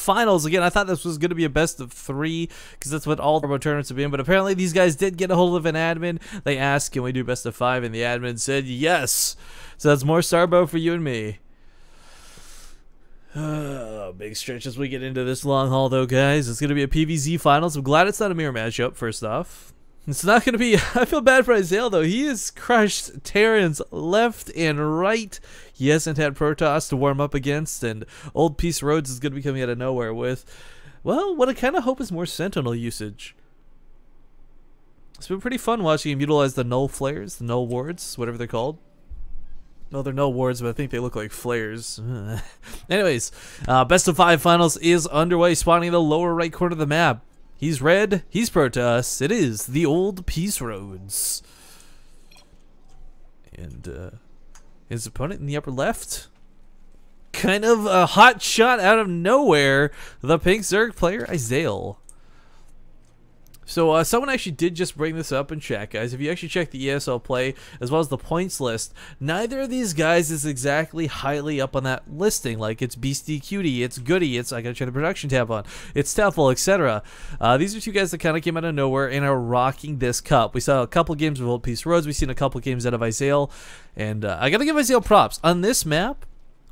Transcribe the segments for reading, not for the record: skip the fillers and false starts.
finals. Again, I thought this was going to be a best of 3 because that's what all Starbow tournaments have been. But apparently these guys did get a hold of an admin. They asked, can we do best of 5? And the admin said yes. So that's more Starbow for you and me. Big stretch as we get into this long haul, though, guys. It's going to be a PvZ finals. I'm glad it's not a mirror matchup, first off. It's not going to be... I feel bad for ieZael, though. He has crushed Terrans left and right. He hasn't had Protoss to warm up against, and OldPeaceRoadz is going to be coming out of nowhere with, well, what I kind of hope is more Sentinel usage. It's been pretty fun watching him utilize the null flares, the null wards, whatever they're called. No, they're null wards, but I think they look like flares. Anyways, best of 5 finals is underway, spawning in the lower right corner of the map. He's red, he's Protoss. It is the OldPeaceRoadz. And his opponent in the upper left, kind of a hot shot out of nowhere, the pink Zerg player, ieZael. So someone actually did just bring this up in chat, guys. If you actually check the ESL play as well as the points list, neither of these guys is exactly highly up on that listing. Like, it's Beastie Cutie, it's Goody, it's, I gotta turn the production tab on, it's Tefel, etc. These are 2 guys that kind of came out of nowhere and are rocking this cup. We saw a couple games of OldPeaceRoadz, we've seen a couple games out of ieZael, and I gotta give ieZael props. On this map,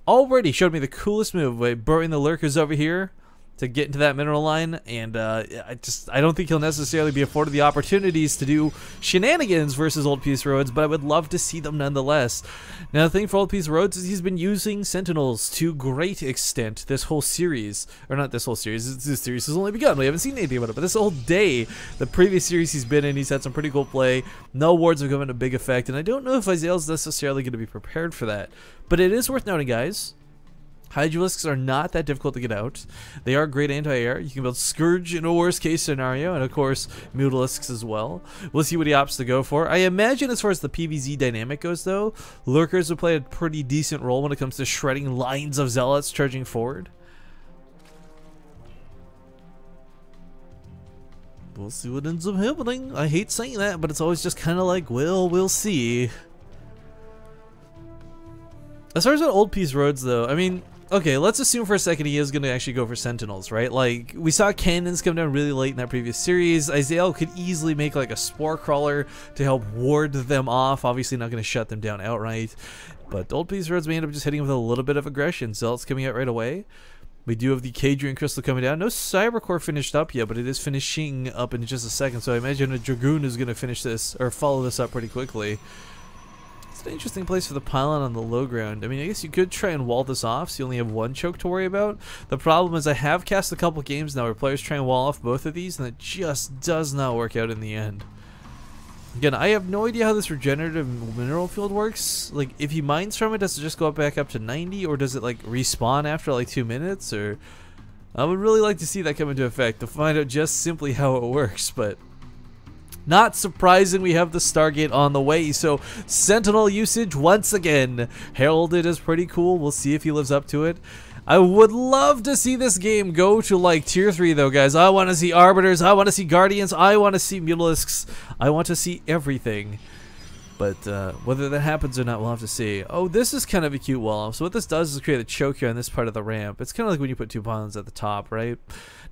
already showed me the coolest move by burrowing the lurkers over here to get into that mineral line, and I don't think he'll necessarily be afforded the opportunities to do shenanigans versus OldPeaceRoadz, but I would love to see them nonetheless. Now, the thing for OldPeaceRoadz is he's been using Sentinels to great extent this whole series, or not this whole series, this series has only begun, we haven't seen anything about it, but this whole day, the previous series he's been in, he's had some pretty cool play, no wards have come into big effect, and I don't know if ieZael's necessarily going to be prepared for that, but it is worth noting, guys. Hydralisks are not that difficult to get out. They are great anti-air. You can build Scourge in a worst case scenario, and of course Mutalisks as well. We'll see what he opts to go for. I imagine as far as the PvZ dynamic goes, though, Lurkers will play a pretty decent role when it comes to shredding lines of Zealots charging forward. We'll see what ends up happening. I hate saying that, but it's always just kind of like, well, we'll see. As far as that OldPeaceRoadz, though, I mean, okay, let's assume for a second he is going to actually go for Sentinels, right? Like, we saw cannons come down really late in that previous series. ieZael could easily make like a Spore Crawler to help ward them off. Obviously not going to shut them down outright. But OldPeaceRoadz may end up just hitting with a little bit of aggression. Zealot's coming out right away. We do have the Cadrian Crystal coming down. No Cybercore finished up yet, but it is finishing up in just a second. So I imagine a Dragoon is going to finish this, or follow this up pretty quickly. It's an interesting place for the pylon on the low ground. I mean, I guess you could try and wall this off so you only have 1 choke to worry about. The problem is I have cast a couple games now where players try and wall off both of these, and it just does not work out in the end. Again, I have no idea how this regenerative mineral field works. Like, if he mines from it, does it just go back up to 90, or does it like respawn after like 2 minutes? Or I would really like to see that come into effect to find out just simply how it works, but not surprising, we have the Stargate on the way, so Sentinel usage once again heralded as pretty cool. We'll see if he lives up to it. I would love to see this game go to like tier 3 though, guys. I want to see Arbiters, I want to see Guardians, I want to see Mutalisks, I want to see everything. But whether that happens or not, we'll have to see. Oh, this is kind of a cute wall. So what this does is create a choke here on this part of the ramp. It's kind of like when you put 2 pylons at the top, right?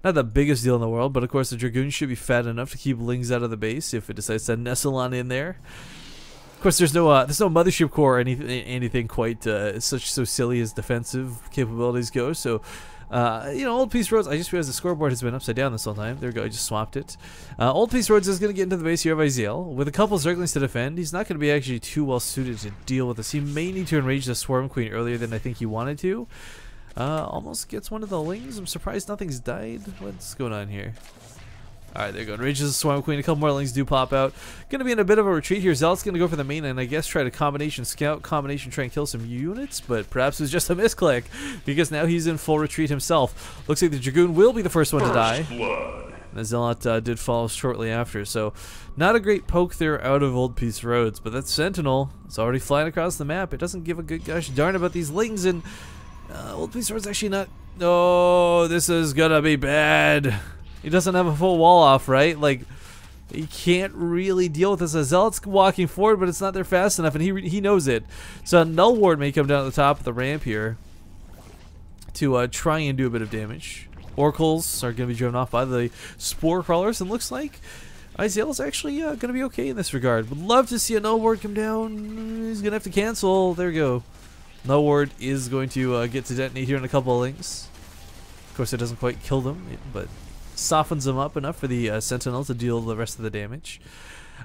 Not the biggest deal in the world, but of course the Dragoon should be fat enough to keep Lings out of the base if it decides to nestle on in there. Of course, there's no mothership core or anything quite so silly as defensive capabilities go. So, you know, OldPeaceRoadz, I just realized the scoreboard has been upside down this whole time. There we go, I just swapped it. OldPeaceRoadz is going to get into the base here of ieZael. With a couple Zerglings to defend, he's not going to be actually too well suited to deal with this. He may need to enrage the Swarm Queen earlier than I think he wanted to. Almost gets one of the Lings. I'm surprised nothing's died. What's going on here? Alright, there you go. Enrages the Swarm Queen. A couple more Lings do pop out. Gonna be in a bit of a retreat here. Zealot's gonna go for the main and I guess try to combination scout, combination try and kill some units, but perhaps it was just a misclick because now he's in full retreat himself. Looks like the Dragoon will be the first one to die. And the Zealot did follow shortly after, so not a great poke there out of OldPeaceRoadz, but that Sentinel is already flying across the map. It doesn't give a good gosh darn about these Lings, and OldPeaceRoadz actually not... Oh, this is gonna be bad. He doesn't have a full wall off, right? Like, he can't really deal with this. Zealot's walking forward, but it's not there fast enough, and he knows it. So a Null Ward may come down at the top of the ramp here to try and do a bit of damage. Oracles are going to be driven off by the spore crawlers, and looks like ieZael is actually going to be okay in this regard. Would love to see a null ward come down. He's going to have to cancel. There we go. Null ward is going to get to detonate here in a couple of links. Of course, it doesn't quite kill them, but softens them up enough for the Sentinel to deal the rest of the damage.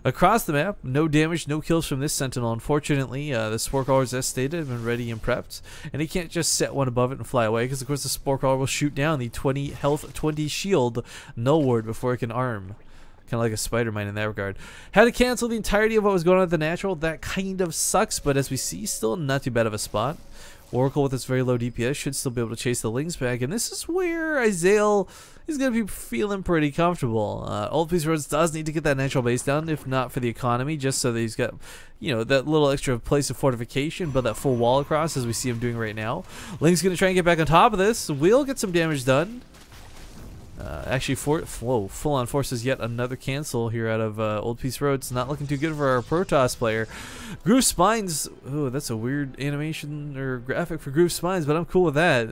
Across the map, no damage, no kills from this Sentinel. Unfortunately, the Spore Crawlers, as stated, have been ready and prepped. And he can't just set one above it and fly away, because of course the Spore Crawler will shoot down the 20 health, 20 shield null ward before it can arm. Kind of like a Spider-Man in that regard. Had to cancel the entirety of what was going on with the natural. That kind of sucks, but as we see, still not too bad of a spot. Oracle with its very low DPS should still be able to chase the Lings back, and this is where ieZael is going to be feeling pretty comfortable. OldPeaceRoadz does need to get that natural base down, if not for the economy, just so that he's got, you know, that little extra place of fortification, but that full wall across, as we see him doing right now. Ling's going to try and get back on top of this. We'll get some damage done. Actually, full-on forces yet another cancel here out of OldPeaceRoadz. Not looking too good for our Protoss player. Groove Spines. Oh, that's a weird animation or graphic for Groove Spines, but I'm cool with that.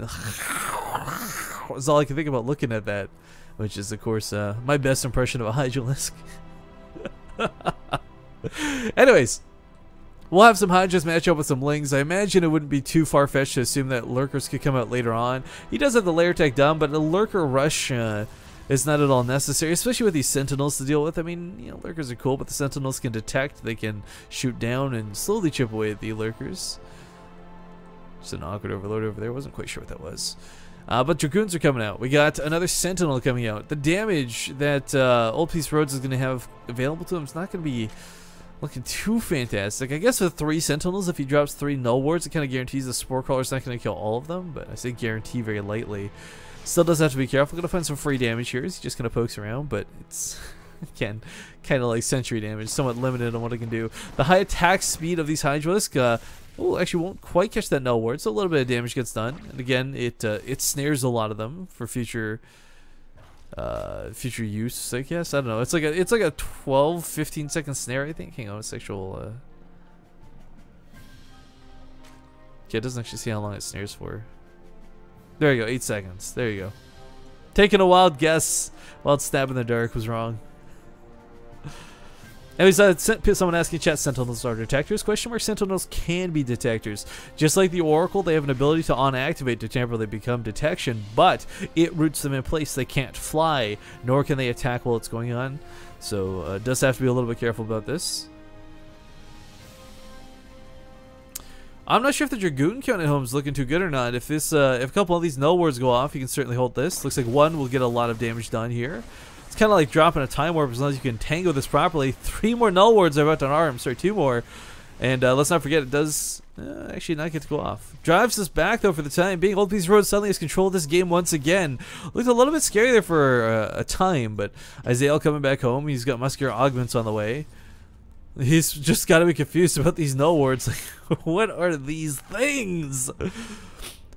That's all I can think about looking at that, which is, of course, my best impression of a Hydralisk. Anyways, we'll have some Hydras match up with some Lings. I imagine it wouldn't be too far-fetched to assume that Lurkers could come out later on. He does have the layer tech done, but a Lurker rush is not at all necessary, especially with these Sentinels to deal with. I mean, you know, Lurkers are cool, but the Sentinels can detect, they can shoot down and slowly chip away at the Lurkers. Just an awkward overload over there. Wasn't quite sure what that was. But Dragoons are coming out. We got another Sentinel coming out. The damage that OldPeaceRoadz is going to have available to him is not going to be looking too fantastic. I guess with 3 Sentinels, if he drops 3 null wards, it kind of guarantees the Spore Crawler's not going to kill all of them, but I say guarantee very lightly. Still does have to be careful. Going to find some free damage here. He's just going to pokes around, but it's, again, kind of like sentry damage, somewhat limited on what it can do. The high attack speed of these Hydralisk, actually won't quite catch that null ward, so a little bit of damage gets done. And again, it snares a lot of them for future use, I guess. I don't know. It's like a 12-15 second snare, I think. Hang on, it's actual okay, it doesn't actually see how long it snares for. There you go, 8 seconds. There you go. Taking a wild guess. Wild stab in the dark was wrong. Anyways, someone asking chat, Sentinels are detectors? Question mark, Sentinels can be detectors. Just like the Oracle, they have an ability to on-activate to temporarily become detection, but it roots them in place. They can't fly, nor can they attack while it's going on. So, does have to be a little bit careful about this. I'm not sure if the Dragoon count at home is looking too good or not. If this, if a couple of these null wards go off, you can certainly hold this. Looks like one will get a lot of damage done here. It's kind of like dropping a time warp as long as you can tango this properly. 3 more null wards are about to arm. Sorry, 2 more. And let's not forget, it does actually not get to go off. Drives us back, though, for the time being. OldPeaceRoadz suddenly has control of this game once again. Looked a little bit scary there for a time, but ieZael coming back home. He's got muscular augments on the way. He's just got to be confused about these null wards. Like, what are these things?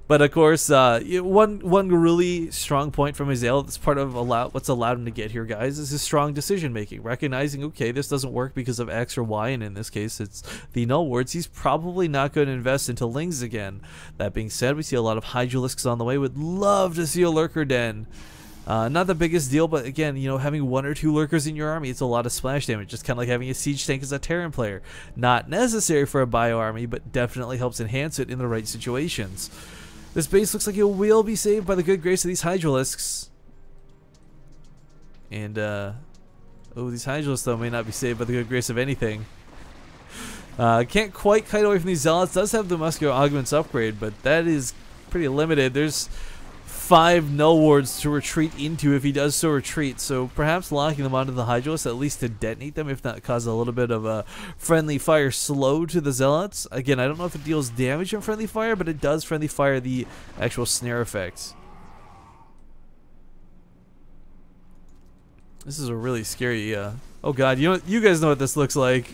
But of course, one really strong point from ieZael that's part of what's allowed him to get here, guys, is his strong decision making. Recognizing, okay, this doesn't work because of X or Y, and in this case, it's the null wards. He's probably not going to invest into Lings again. That being said, we see a lot of Hydralisks on the way. Would love to see a Lurker Den. Not the biggest deal, but again, you know, having 1 or 2 Lurkers in your army, it's a lot of splash damage. Just kind of like having a siege tank as a Terran player. Not necessary for a bio army, but definitely helps enhance it in the right situations. This base looks like it will be saved by the good grace of these Hydralisks. And, these Hydralisks, though, may not be saved by the good grace of anything. Can't quite kite away from these Zealots. Does have the Muscular Augments upgrade, but that is pretty limited. There's 5 null wards to retreat into if he does so retreat, so perhaps locking them onto the Hydralisk at least to detonate them, if not cause a little bit of a friendly fire slow to the Zealots. Again, I don't know if it deals damage in friendly fire, but it does friendly fire the actual snare effect. This is a really scary, oh god, you guys know what this looks like.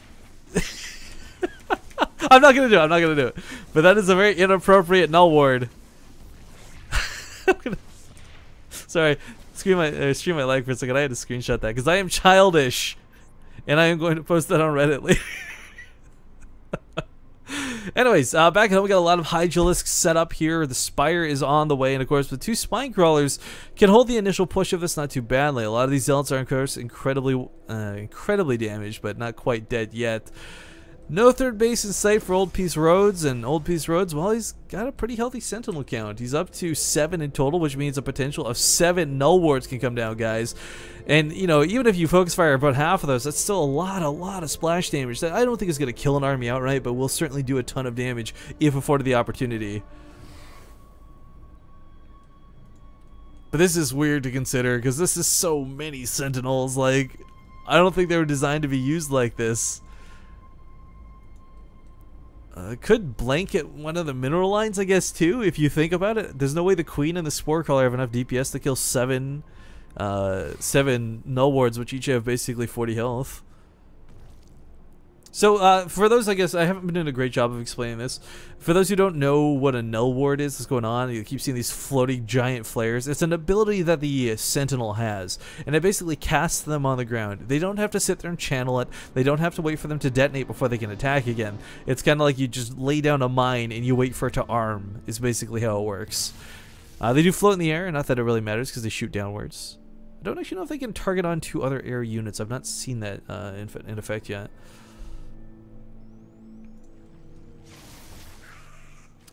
I'm not gonna do it, but that is a very inappropriate null ward. Sorry, stream my leg for a second. I had to screenshot that because I am childish, and I am going to post that on Reddit later. Anyways, back home, we got a lot of Hydralisks set up here. The Spire is on the way, and of course, the 2 Spine Crawlers can hold the initial push of this not too badly. A lot of these Zealots are, of course, incredibly damaged, but not quite dead yet. No third base in sight for OldPeaceRoadz, and OldPeaceRoadz, well, he's got a pretty healthy Sentinel count. He's up to 7 in total, which means a potential of 7 Null Wards can come down, guys. And, you know, even if you focus fire about half of those, that's still a lot of splash damage that I don't think is going to kill an army outright, but will certainly do a ton of damage if afforded the opportunity. But this is weird to consider, because this is so many Sentinels. Like, I don't think they were designed to be used like this. Could blanket one of the mineral lines, I guess, too, if you think about it. There's no way the Queen and the Spore Crawler have enough DPS to kill 7 Null Wards, which each have basically 40 health. So, for those, I guess, I haven't been doing a great job of explaining this. For those who don't know what a Null Ward is, what's going on, you keep seeing these floating giant flares. It's an ability that the Sentinel has, and it basically casts them on the ground. They don't have to sit there and channel it. They don't have to wait for them to detonate before they can attack again. It's kind of like you just lay down a mine and you wait for it to arm, is basically how it works. They do float in the air, not that it really matters because they shoot downwards. I don't actually know if they can target onto other air units. I've not seen that in effect yet.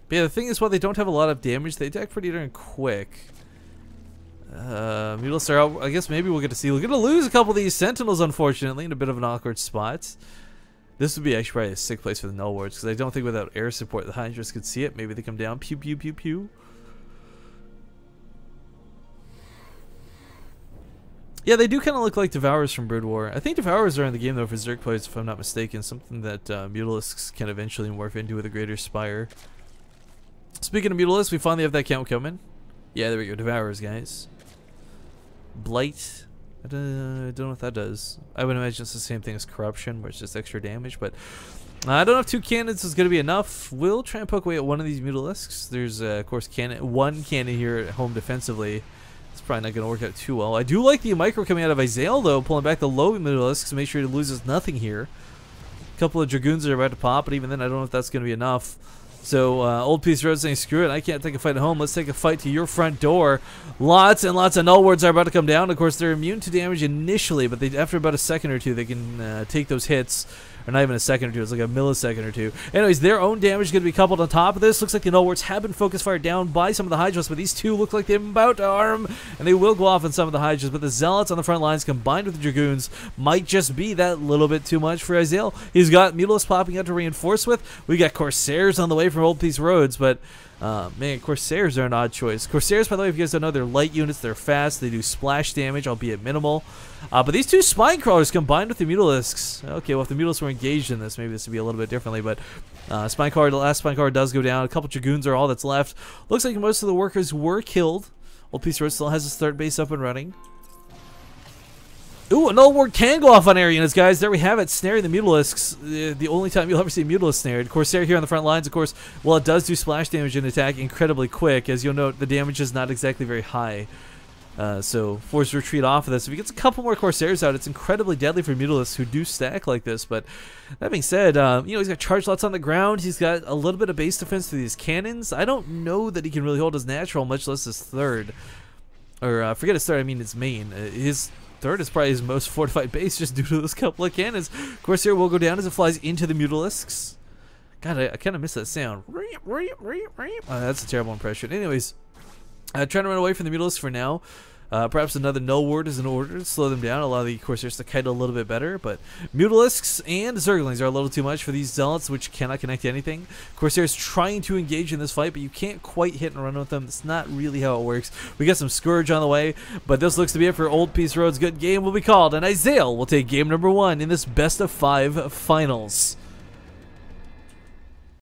But yeah, the thing is, while they don't have a lot of damage, they attack pretty darn quick. Mutalisks are out. I guess maybe we'll get to see. We're going to lose a couple of these Sentinels, unfortunately, in a bit of an awkward spot. This would be actually probably a sick place for the Null Wards, because I don't think without air support the Hydras could see it. Maybe they come down. Pew, pew, pew, pew. Yeah, they do kind of look like Devourers from Brood War. I think Devourers are in the game, though, for Zerg players, if I'm not mistaken. Something that Mutalisks can eventually morph into with a greater Spire. Speaking of Mutalisks, we finally have that count coming. Yeah, there we go. Devourers, guys. Blight. I don't know what that does. I would imagine it's the same thing as Corruption, where it's just extra damage, but I don't know if 2 cannons is going to be enough. We'll try and poke away at one of these Mutalisks. There's, of course, one cannon here at home defensively. It's probably not going to work out too well. I do like the micro coming out of ieZael, though, pulling back the low Mutalisks to make sure he loses nothing here. A couple of Dragoons are about to pop, but even then, I don't know if that's going to be enough. So, OldPeaceRoadz saying, screw it, I can't take a fight at home. Let's take a fight to your front door. Lots and lots of Null Wards are about to come down. Of course, they're immune to damage initially, but after about a second or two, they can take those hits. Or not even a second or two, it's like a millisecond or two. Anyways, their own damage is going to be coupled on top of this. Looks like the Null Wards have been focus fired down by some of the Hydras, but these two look like they're about to arm, and they will go off on some of the Hydras. But the Zealots on the front lines combined with the Dragoons might just be that little bit too much for ieZael. He's got Mutalisks popping out to reinforce with. We got Corsairs on the way from OldPeaceRoadz, but man, Corsairs are an odd choice. Corsairs, by the way, if you guys don't know, they're light units, they're fast, they do splash damage, albeit minimal. But these 2 Spine Crawlers combined with the Mutalisks. Okay, well, if the Mutalisks were engaged in this, maybe this would be a little bit differently, but the last Spine Crawler does go down. A couple Dragoons are all that's left. Looks like most of the workers were killed. OldPeaceRoadz still has his 3rd base up and running. Ooh, a Null Ward can go off on air units, guys. There we have it, snaring the Mutalisks. The only time you'll ever see Mutalisk snared. Corsair here on the front lines, of course. Well, it does do splash damage and attack incredibly quick. As you'll note, the damage is not exactly very high. So, forced retreat off of this. If he gets a couple more Corsairs out, it's incredibly deadly for Mutalisks who do stack like this. But that being said, you know, he's got charge lots on the ground. He's got a little bit of base defense through these cannons. I don't know that he can really hold his natural, much less his 3rd. Or, forget his 3rd, I mean his main. His 3rd is probably his most fortified base just due to those couple of cannons. Corsair will go down as it flies into the Mutalisks. God, I kind of miss that sound. That's a terrible impression. Anyways, trying to run away from the Mutalisks for now. Perhaps another Null Ward is in order to slow them down, allow the Corsairs to kite a little bit better, but Mutalisks and Zerglings are a little too much for these Zealots, which cannot connect to anything. Corsairs trying to engage in this fight, but you can't quite hit and run with them. That's not really how it works. We got some Scourge on the way, but this looks to be it for OldPeaceRoadz. Good game will be called, and ieZael will take game number 1 in this best of 5 finals.